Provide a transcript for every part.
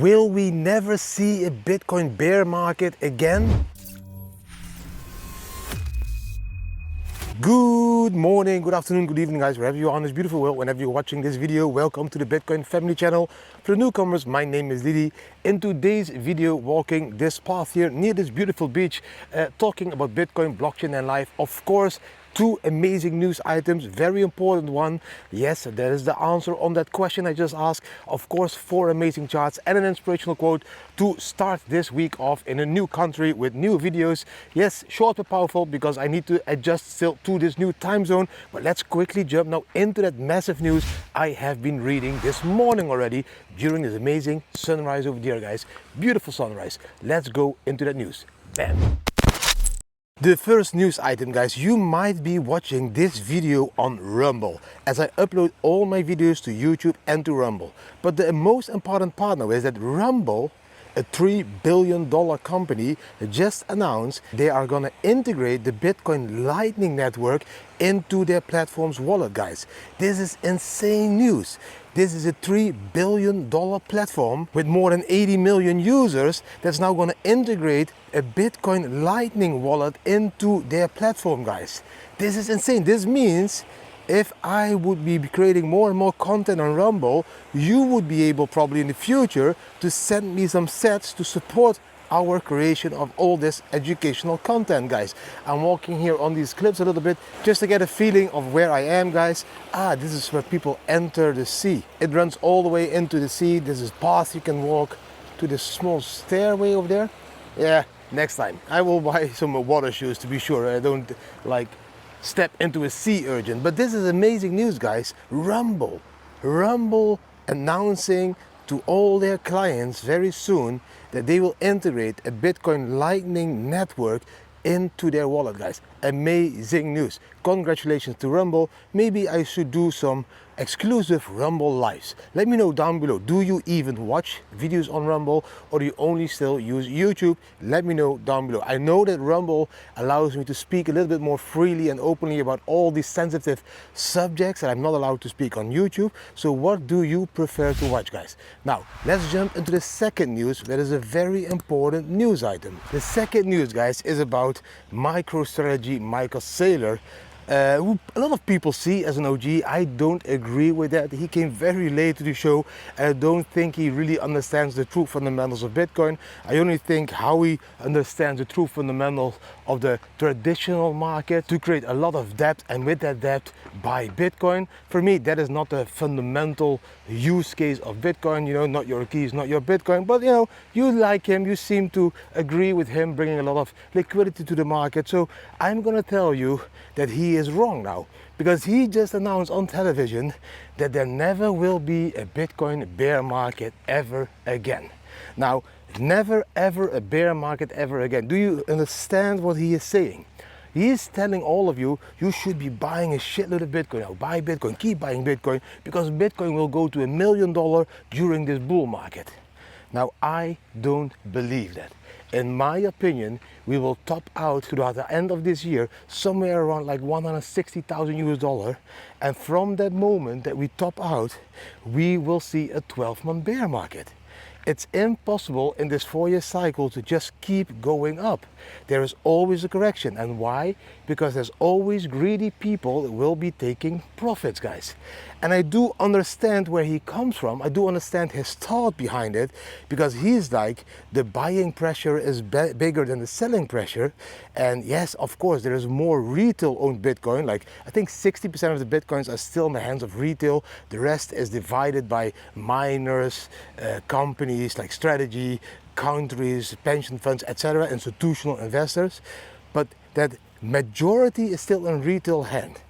Will we never see a Bitcoin bear market again? Good morning, good afternoon, good evening guys, wherever you are on this beautiful world, whenever you're watching this video, welcome to the Bitcoin family channel. For the newcomers, my name is Didi. In today's video, walking this path here near this beautiful beach, talking about Bitcoin, blockchain and life. Of course, two amazing news items, very important one. Yes, that is the answer on that question I just asked. Of course, 4 amazing charts and an inspirational quote to start this week off in a new country with new videos. Yes, short but powerful because I need to adjust still to this new time zone. But let's quickly jump now into that massive news I have been reading this morning already during this amazing sunrise over there, guys. Beautiful sunrise. Let's go into that news. Bam. The first news item, guys, you might be watching this video on Rumble, as I upload all my videos to YouTube and to Rumble. But the most important part now is that Rumble, a $3 billion company, just announced they are gonna integrate the Bitcoin Lightning Network into their platform's wallet, guys. This is insane news. This is a $3 billion platform with more than 80 million users that's now going to integrate a Bitcoin Lightning wallet into their platform, guys. This is insane. This means if I would be creating more and more content on Rumble, you would be able probably in the future to send me some sets to support our creation of all this educational content, guys. I'm walking here on these cliffs a little bit just to get a feeling of where I am, guys. This is where people enter the sea. It runs all the way into the sea. This is path you can walk to this small stairway over there. Yeah, next time I will buy some water shoes to be sure I don't like step into a sea urchin. But this is amazing news, guys. Rumble announcing to all their clients very soon that they will integrate a Bitcoin Lightning Network into their wallet, guys. Amazing news. Congratulations to Rumble. Maybe I should do some exclusive Rumble lives. Let me know down below. Do you even watch videos on Rumble or do you only still use YouTube? Let me know down below. I know that Rumble allows me to speak a little bit more freely and openly about all these sensitive subjects that I'm not allowed to speak on YouTube. So what do you prefer to watch, guys? Now, let's jump into the second news. That is a very important news item. The second news, guys, is about MicroStrategy Michael Saylor, who a lot of people see as an OG. I don't agree with that. He came very late to the show. I don't think he really understands the true fundamentals of Bitcoin. I only think how he understands the true fundamentals of the traditional market to create a lot of debt, and with that debt buy Bitcoin. For me, that is not the fundamental use case of Bitcoin. You know, not your keys, not your Bitcoin. But you know, you like him, you seem to agree with him bringing a lot of liquidity to the market. So I'm gonna tell you that he is wrong now, because he just announced on television that there never will be a Bitcoin bear market ever again. Now, never ever a bear market ever again. Do you understand what he is saying? He is telling all of you, you should be buying a shitload of Bitcoin now. Buy Bitcoin, keep buying Bitcoin, because Bitcoin will go to $1 million during this bull market. Now, I don't believe that. In my opinion, we will top out throughout the end of this year somewhere around like 160,000 US dollar. And from that moment that we top out, we will see a 12-month bear market. It's impossible in this 4-year cycle to just keep going up. There is always a correction. And why? Because there's always greedy people that will be taking profits, guys. And I do understand where he comes from. I do understand his thought behind it, because he's like, the buying pressure is bigger than the selling pressure. And yes, of course, there is more retail owned Bitcoin. Like I think 60% of the Bitcoins are still in the hands of retail. The rest is divided by miners, companies like strategy, countries, pension funds, etc., institutional investors. But that majority is still in retail hand.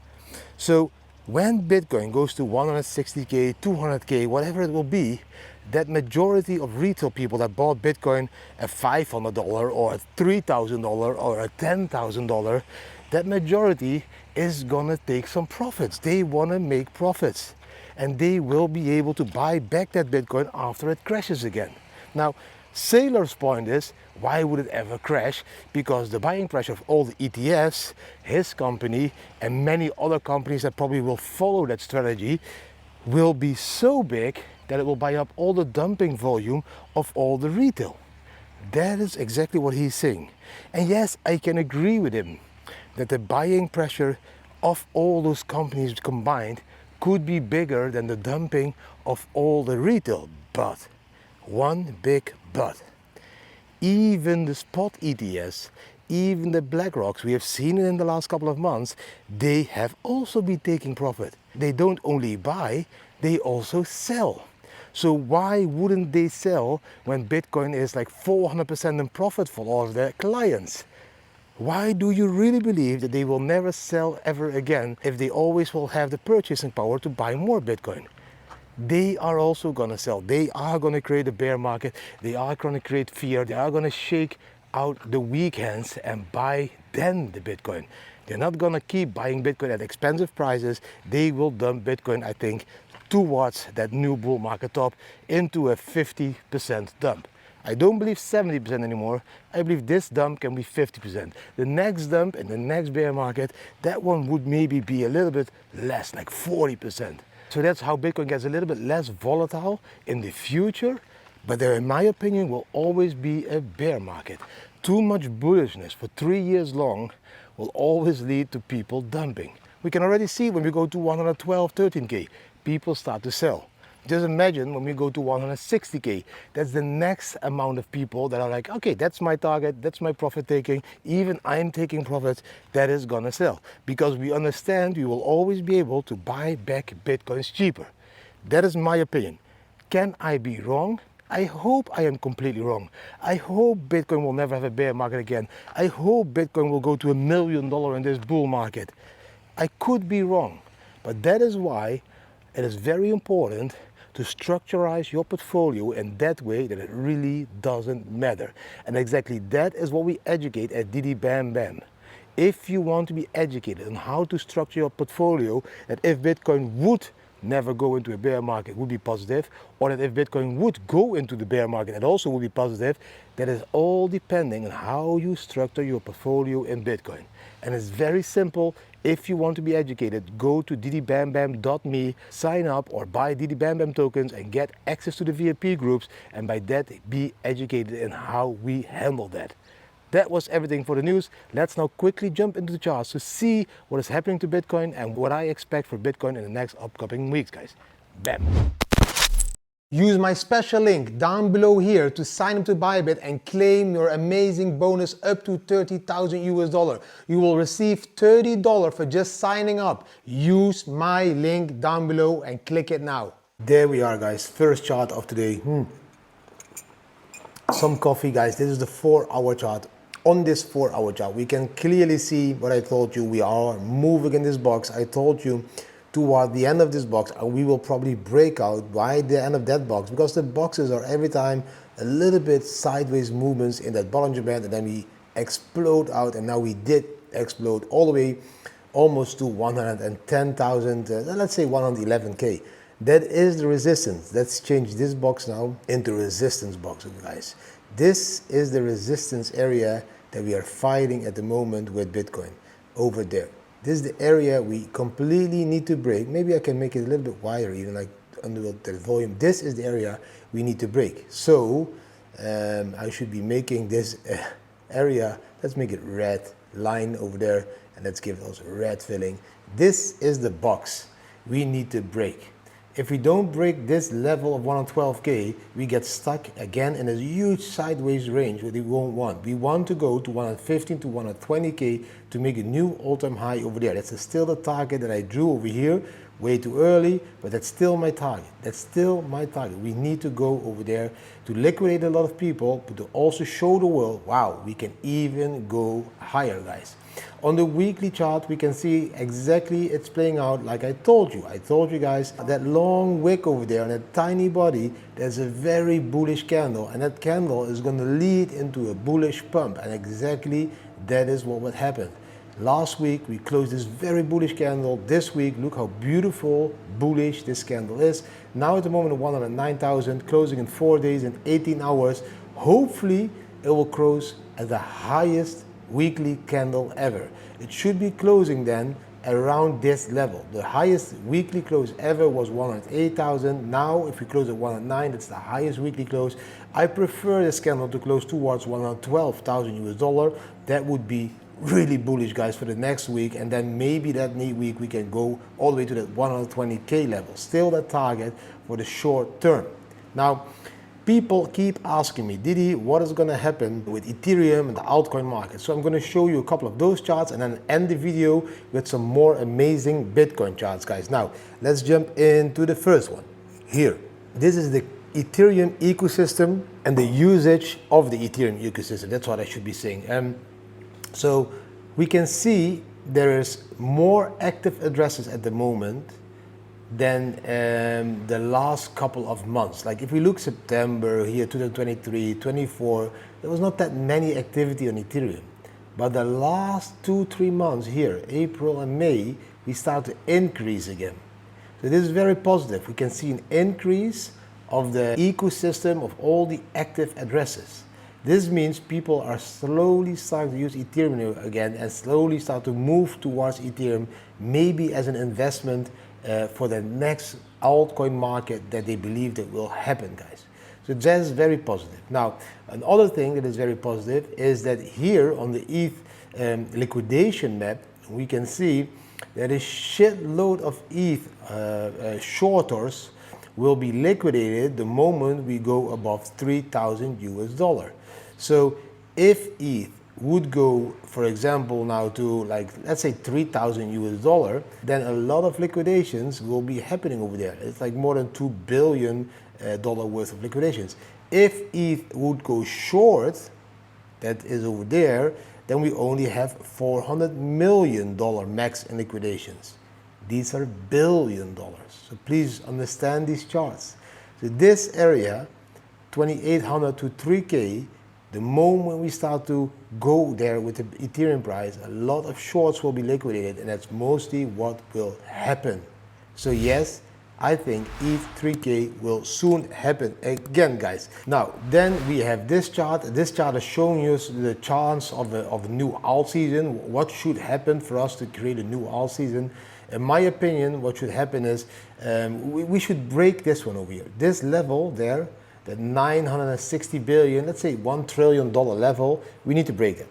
So when Bitcoin goes to 160K, 200K, whatever it will be, that majority of retail people that bought Bitcoin at $500 or at $3,000 or at $10,000, that majority is gonna take some profits. They wanna make profits, and they will be able to buy back that Bitcoin after it crashes again. Now, Saylor's point is, why would it ever crash? Because the buying pressure of all the ETFs, his company, and many other companies that probably will follow that strategy will be so big that it will buy up all the dumping volume of all the retail. That is exactly what he's saying. And yes, I can agree with him that the buying pressure of all those companies combined could be bigger than the dumping of all the retail. But, one big but, even the spot ETS, even the BlackRocks, we have seen it in the last couple of months, they have also been taking profit. They don't only buy, they also sell. So why wouldn't they sell when Bitcoin is like 400% in profit for all of their clients? Why do you really believe that they will never sell ever again if they always will have the purchasing power to buy more Bitcoin? They are also going to sell. They are going to create a bear market. They are going to create fear. They are going to shake out the weak hands and buy then the Bitcoin. They're not going to keep buying Bitcoin at expensive prices. They will dump Bitcoin, I think, towards that new bull market top into a 50% dump. I don't believe 70% anymore. I believe this dump can be 50%. The next dump in the next bear market, that one would maybe be a little bit less, like 40%. So that's how Bitcoin gets a little bit less volatile in the future. But there, in my opinion, will always be a bear market. Too much bullishness for 3 years long will always lead to people dumping. We can already see when we go to 112, 13K, people start to sell. Just imagine when we go to 160K, that's the next amount of people that are like, okay, that's my target, that's my profit taking, even I'm taking profits, that is gonna sell. Because we understand we will always be able to buy back Bitcoins cheaper. That is my opinion. Can I be wrong? I hope I am completely wrong. I hope Bitcoin will never have a bear market again. I hope Bitcoin will go to $1 million in this bull market. I could be wrong, but that is why it is very important to structurize your portfolio in that way that it really doesn't matter. And exactly that is what we educate at DD Bam Bam. If you want to be educated on how to structure your portfolio, that if Bitcoin would never go into a bear market would be positive, or that if Bitcoin would go into the bear market it also would be positive, that is all depending on how you structure your portfolio in Bitcoin. And it's very simple. If you want to be educated, go to ddbambam.me, sign up or buy DD Bam Bam tokens and get access to the VIP groups, and by that be educated in how we handle that. That was everything for the news. Let's now quickly jump into the charts to see what is happening to Bitcoin and what I expect for Bitcoin in the next upcoming weeks, guys. Bam! Use my special link down below here to sign up to Bybit and claim your amazing bonus up to 30,000 US dollar. You will receive $30 for just signing up. Use my link down below and click it now. There we are, guys. First chart of today. Some coffee, guys. This is the 4-hour chart. On this 4-hour chart, we can clearly see what I told you. We are moving in this box. I told you toward the end of this box, and we will probably break out by the end of that box, because the boxes are every time a little bit sideways movements in that Bollinger Band, and then we explode out, and now we did explode all the way almost to 110,000, let's say 111K. That is the resistance. Let's change this box now into resistance box, guys. This is the resistance area that we are fighting at the moment with Bitcoin over there. This is the area we completely need to break. Maybe I can make it a little bit wider, even like under the volume. This is the area we need to break. So I should be making this area, let's make it red line over there, and let's give it also red filling. This is the box we need to break. If we don't break this level of 112K, we get stuck again in a huge sideways range that we won't want. We want to go to 115 to 120K to make a new all-time high over there. That's still the target that I drew over here, way too early, but that's still my target. That's still my target. We need to go over there to liquidate a lot of people, but to also show the world, wow, we can even go higher, guys. On the weekly chart, we can see exactly it's playing out like I told you. I told you guys that long wick over there and that tiny body, there's a very bullish candle, and that candle is going to lead into a bullish pump, and exactly that is what would happen. Last week we closed this very bullish candle. This week, look how beautiful bullish this candle is. Now at the moment of 109,000, closing in 4 days and 18 hours. Hopefully it will close at the highest weekly candle ever. It should be closing then around this level. The highest weekly close ever was 108,000. Now, if we close at 109, that's the highest weekly close. I prefer this candle to close towards 112,000 US dollar. That would be really bullish, guys, for the next week, and then maybe that week we can go all the way to that 120k level. Still that target for the short term. Now, people keep asking me, Didi, what is going to happen with Ethereum and the altcoin market? So I'm going to show you a couple of those charts and then end the video with some more amazing Bitcoin charts, guys. Now, let's jump into the first one here. This is the Ethereum ecosystem and the usage of the Ethereum ecosystem. That's what I should be saying. So we can see there is more active addresses at the moment than the last couple of months. Like if we look September here, 2023, 24, there was not that many activity on Ethereum. But the last 2-3 months here, April and May, we start to increase again. So this is very positive. We can see an increase of the ecosystem of all the active addresses. This means people are slowly starting to use Ethereum again and slowly start to move towards Ethereum, maybe as an investment for the next altcoin market that they believe that will happen, guys. So that is very positive. Now, another thing that is very positive is that here on the ETH liquidation map, we can see that a shitload of ETH shorters will be liquidated the moment we go above 3,000 US dollar. So if ETH would go, for example, now to like, let's say 3,000 US dollar, then a lot of liquidations will be happening over there. It's like more than $2 billion worth of liquidations. If ETH would go short, that is over there, then we only have $400 million max in liquidations. These are $1 billion. So please understand these charts. So this area, 2,800 to 3K, the moment we start to go there with the Ethereum price, a lot of shorts will be liquidated, and that's mostly what will happen. So yes, I think ETH 3K will soon happen again, guys. Now, then we have this chart. This chart is showing us the chance of a new alt season. What should happen for us to create a new alt season? In my opinion, what should happen is we should break this one over here. This level there, the 960 billion, let's say $1 trillion level, we need to break it.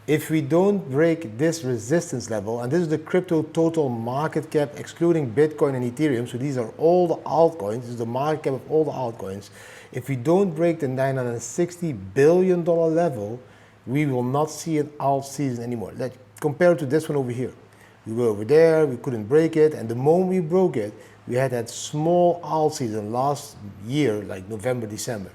If we don't break this resistance level, and this is the crypto total market cap excluding Bitcoin and Ethereum, so these are all the altcoins, this is the market cap of all the altcoins. If we don't break the $960 billion level, we will not see an alt season anymore. Let's compare it to this one over here. We were over there, we couldn't break it, and the moment we broke it, we had that small alt season last year, like November, December.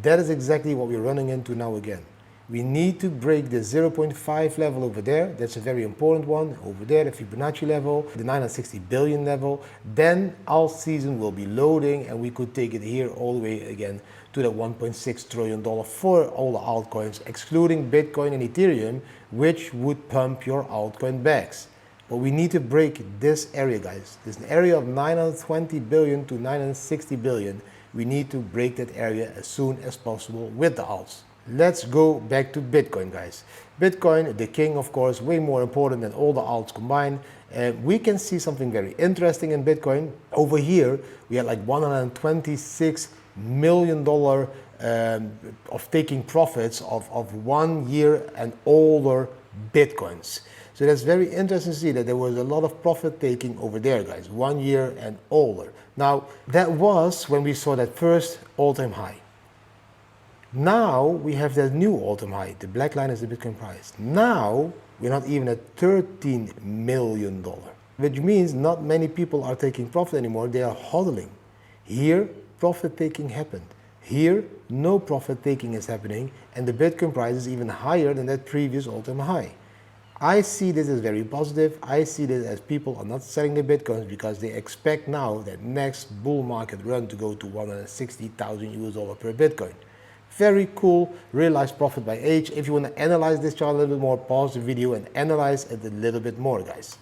That is exactly what we're running into now again. We need to break the 0.5 level over there. That's a very important one. Over there, the Fibonacci level, the 960 billion level. Then alt season will be loading, and we could take it here all the way again to the $1.6 trillion for all the altcoins, excluding Bitcoin and Ethereum, which would pump your altcoin bags. But we need to break this area, guys. There's an area of 920 billion to 960 billion. We need to break that area as soon as possible with the alts. Let's go back to Bitcoin, guys. Bitcoin, the king, of course, way more important than all the alts combined. We can see something very interesting in Bitcoin. Over here, we had like $126 million of taking profits of 1 year and older Bitcoins. So that's very interesting to see that there was a lot of profit taking over there, guys, 1 year and older. Now, that was when we saw that first all-time high. Now we have that new all-time high. The black line is the Bitcoin price. Now we're not even at $13 million, which means not many people are taking profit anymore. They are hodling. Here, profit taking happened. Here, no profit taking is happening, and the Bitcoin price is even higher than that previous all-time high. I see this as very positive. I see this as people are not selling the Bitcoins because they expect now that next bull market run to go to 160,000 US dollar per Bitcoin. Very cool, realized profit by age. If you want to analyze this chart a little bit more, pause the video and analyze it a little bit more, guys.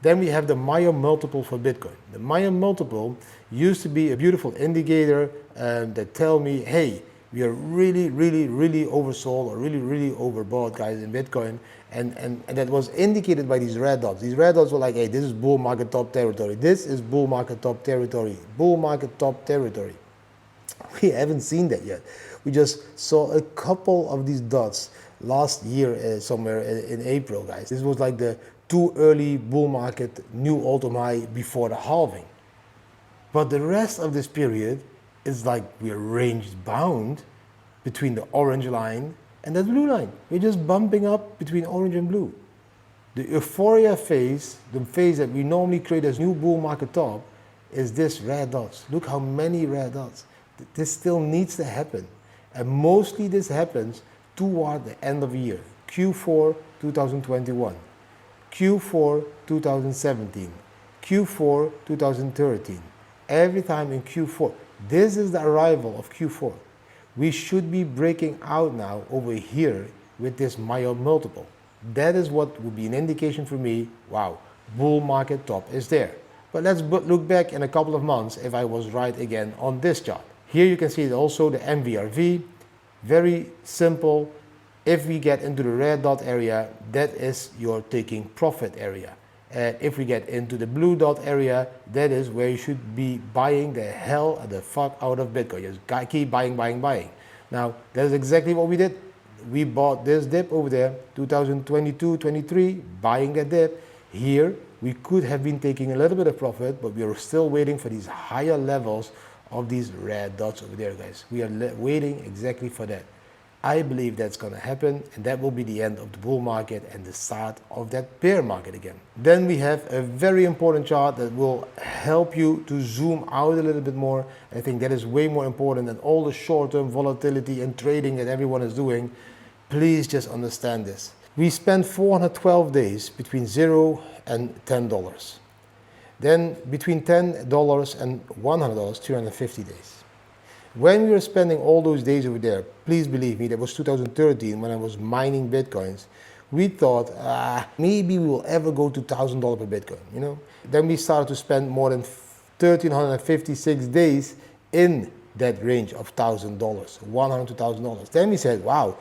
Then we have the Maya multiple for Bitcoin. The Maya multiple used to be a beautiful indicator that tell me, hey, We are really oversold or really overbought, guys, in Bitcoin. And that was indicated by these red dots. These red dots were like, hey, this is bull market top territory. This is bull market top territory. Bull market top territory. We haven't seen that yet. We just saw a couple of these dots last year, somewhere in April, guys. This was like the too early bull market new all-time high before the halving. But the rest of this period is like we're range bound between the orange line and that blue line. We're just bumping up between orange and blue. The euphoria phase, the phase that we normally create as new bull market top, is this red dots. Look how many red dots. This still needs to happen. And mostly this happens toward the end of the year. Q4 2021, Q4 2017, Q4 2013. Every time in Q4. This is the arrival of Q4. We should be breaking out now over here with this Mayotte multiple. That is what would be an indication for me, wow, bull market top is there. But let's look back in a couple of months if I was right again on this chart. Here you can see also the MVRV, very simple. If we get into the red dot area, that is your taking profit area. And if we get into the blue dot area, that is where you should be buying the hell of the fuck out of Bitcoin. Just keep buying. Now, that is exactly what we did. We bought this dip over there, 2022-23, buying that dip. Here, we could have been taking a little bit of profit, but we are still waiting for these higher levels of these red dots over there, guys. We are waiting exactly for that. I believe that's going to happen, and that will be the end of the bull market and the start of that bear market again. Then we have a very important chart that will help you to zoom out a little bit more. I think that is way more important than all the short-term volatility and trading that everyone is doing. Please just understand this. We spent 412 days between $0 and $10. Then between $10 and $100, 350 days. When we were spending all those days over there, please believe me, that was 2013 when I was mining Bitcoins, we thought, maybe we will ever go to $1,000 per Bitcoin, you know? Then we started to spend more than 1,356 days in that range of $1,000, $100 to $1,000. Then we said, wow,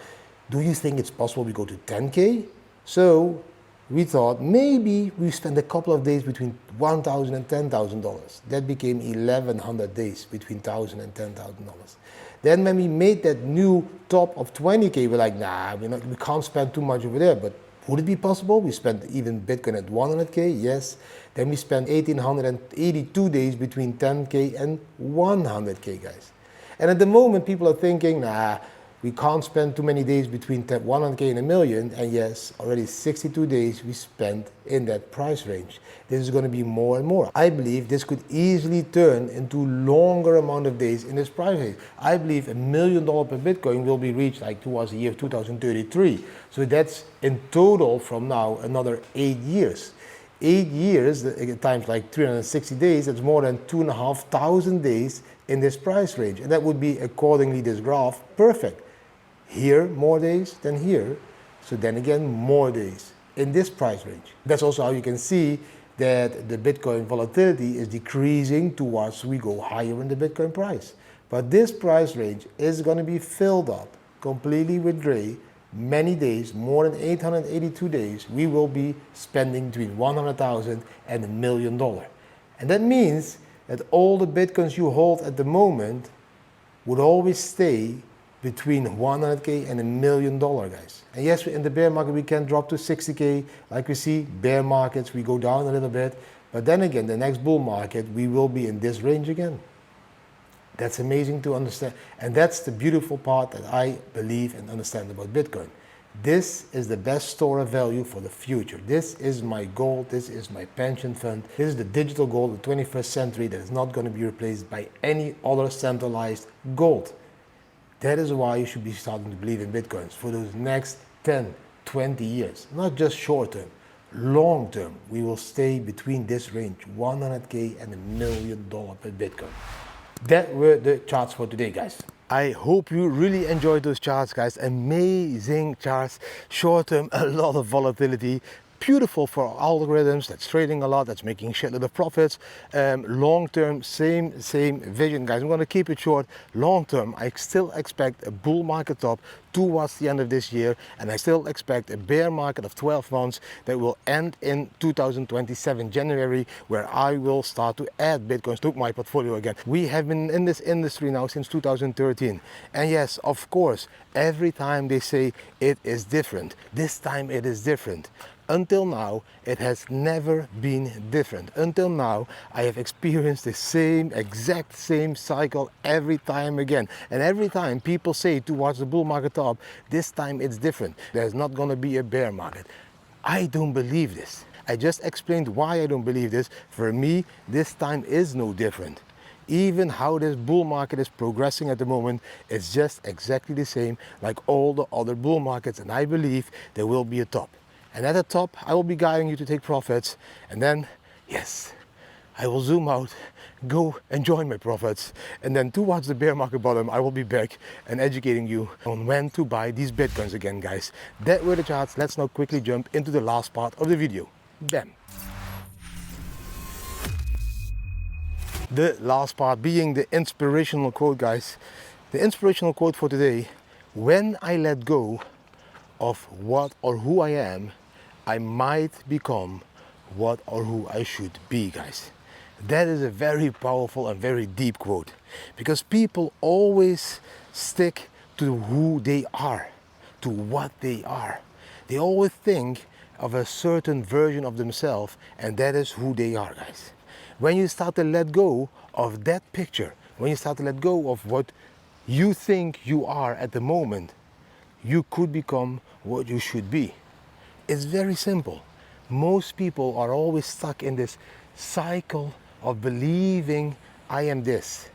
do you think it's possible we go to 10K? So we thought maybe we spend a couple of days between $1,000 and $10,000. That became 1,100 days between $1,000 and $10,000. Then when we made that new top of 20K, we're like, nah, we can't spend too much over there. But would it be possible? We spent even Bitcoin at 100K, yes. Then we spent 1,882 days between 10K and 100K, guys. And at the moment, people are thinking, nah, we can't spend too many days between 100K and a million, and yes, already 62 days we spent in that price range. This is going to be more and more. I believe this could easily turn into longer amount of days in this price range. I believe $1 million per Bitcoin will be reached like towards the year 2033. So that's in total from now another 8 years. 8 years times like 360 days, that's more than 2,500 days in this price range. And that would be accordingly this graph perfect. Here, more days than here. So then again, more days in this price range. That's also how you can see that the Bitcoin volatility is decreasing towards we go higher in the Bitcoin price. But this price range is going to be filled up completely with gray. Many days, more than 882 days, we will be spending between $100,000 and $1 million. And that means that all the Bitcoins you hold at the moment would always stay between 100K and $1 million, guys. And yes, in the bear market, we can drop to 60K. Like we see, bear markets, we go down a little bit. But then again, the next bull market, we will be in this range again. That's amazing to understand. And that's the beautiful part that I believe and understand about Bitcoin. This is the best store of value for the future. This is my gold. This is my pension fund. This is the digital gold of the 21st century that is not going to be replaced by any other centralized gold. That is why you should be starting to believe in Bitcoins for those next 10, 20 years. Not just short term, long term. We will stay between this range, 100K and $1 million per Bitcoin. That were the charts for today, guys. I hope you really enjoyed those charts, guys. Amazing charts. Short term, a lot of volatility. beautiful for algorithms that's trading a lot, that's making shitload of profits. Long term, same vision, guys. I'm going to keep it short. Long term, I still expect a bull market top towards the end of this year, and I still expect a bear market of 12 months that will end in 2027 January, where I will start to add Bitcoins to my portfolio again. We have been in this industry now since 2013, and yes, of course, every time they say it is different, this time it is different. Until now, it has never been different. Until now, I have experienced the exact same cycle every time again. And every time people say towards the bull market top, this time it's different. There's not gonna be a bear market. I don't believe this. I just explained why I don't believe this. For me, this time is no different. Even how this bull market is progressing at the moment is just exactly the same like all the other bull markets, and I believe there will be a top. And at the top, I will be guiding you to take profits, and then, yes, I will zoom out, go enjoy my profits, and then towards the bear market bottom, I will be back and educating you on when to buy these Bitcoins again, guys. That were the charts. Let's now quickly jump into the last part of the video. Bam. The last part being the inspirational quote, guys. The inspirational quote for today: when I let go of what or who I am, I might become what or who I should be, guys. That is a very powerful and very deep quote, because people always stick to who they are, to what they are. They always think of a certain version of themselves, and that is who they are, guys. When you start to let go of that picture, when you start to let go of what you think you are at the moment, you could become what you should be. It's very simple. Most people are always stuck in this cycle of believing I am this,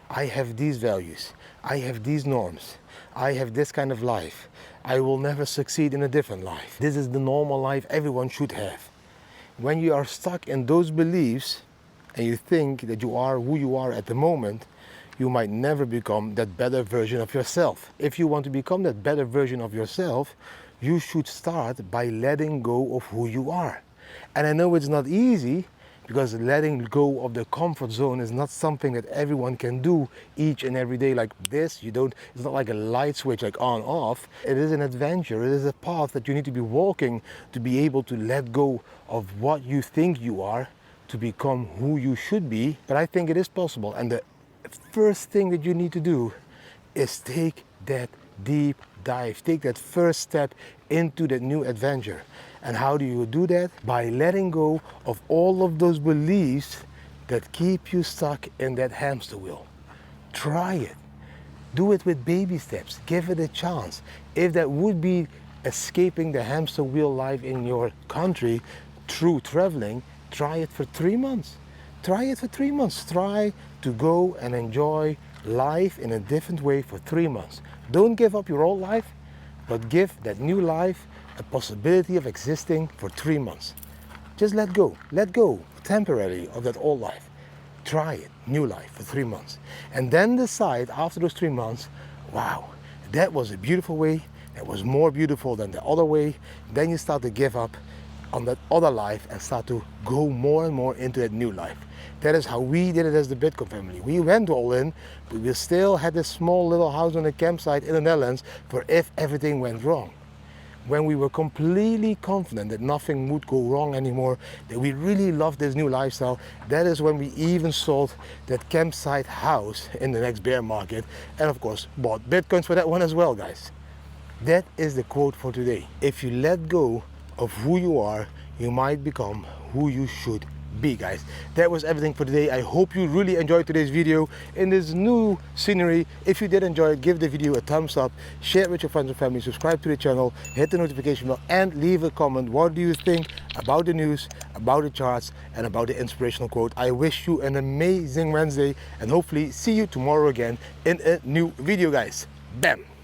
I have these values, I have these norms, I have this kind of life, I will never succeed in a different life. This is the normal life everyone should have. When you are stuck in those beliefs and you think that you are who you are at the moment, you might never become that better version of yourself. If you want to become that better version of yourself, you should start by letting go of who you are. And I know it's not easy, because letting go of the comfort zone is not something that everyone can do each and every day like this. It's not like a light switch like on off. It is an adventure. It is a path that you need to be walking to be able to let go of what you think you are to become who you should be. But I think it is possible, and the first thing that you need to do is take that deep dive, take that first step into that new adventure. And how do you do that? By letting go of all of those beliefs that keep you stuck in that hamster wheel. Try it. Do it with baby steps. Give it a chance. If that would be escaping the hamster wheel life in your country through traveling, try it for 3 months. Try it for 3 months. Try to go and enjoy life in a different way for 3 months. Don't give up your old life, but give that new life a possibility of existing for 3 months. Just let go temporarily of that old life. Try it, new life for 3 months. And then decide after those 3 months, wow, that was a beautiful way, that was more beautiful than the other way. Then you start to give up on that other life and start to go more and more into that new life. That is how we did it as the Bitcoin family. We went all in, but we still had this small little house on a campsite in the Netherlands for if everything went wrong. When we were completely confident that nothing would go wrong anymore, that we really loved this new lifestyle, that is when we even sold that campsite house in the next bear market, and of course bought Bitcoins for that one as well, guys. That is the quote for today. If you let go of who you are, you might become who you should be, guys. That was everything for today. I hope you really enjoyed today's video in this new scenery. If you did enjoy it, give the video a thumbs up, share it with your friends and family, subscribe to the channel, hit the notification bell, and leave a comment. What do you think about the news, about the charts, and about the inspirational quote? I wish you an amazing Wednesday, and hopefully see you tomorrow again in a new video, guys. Bam!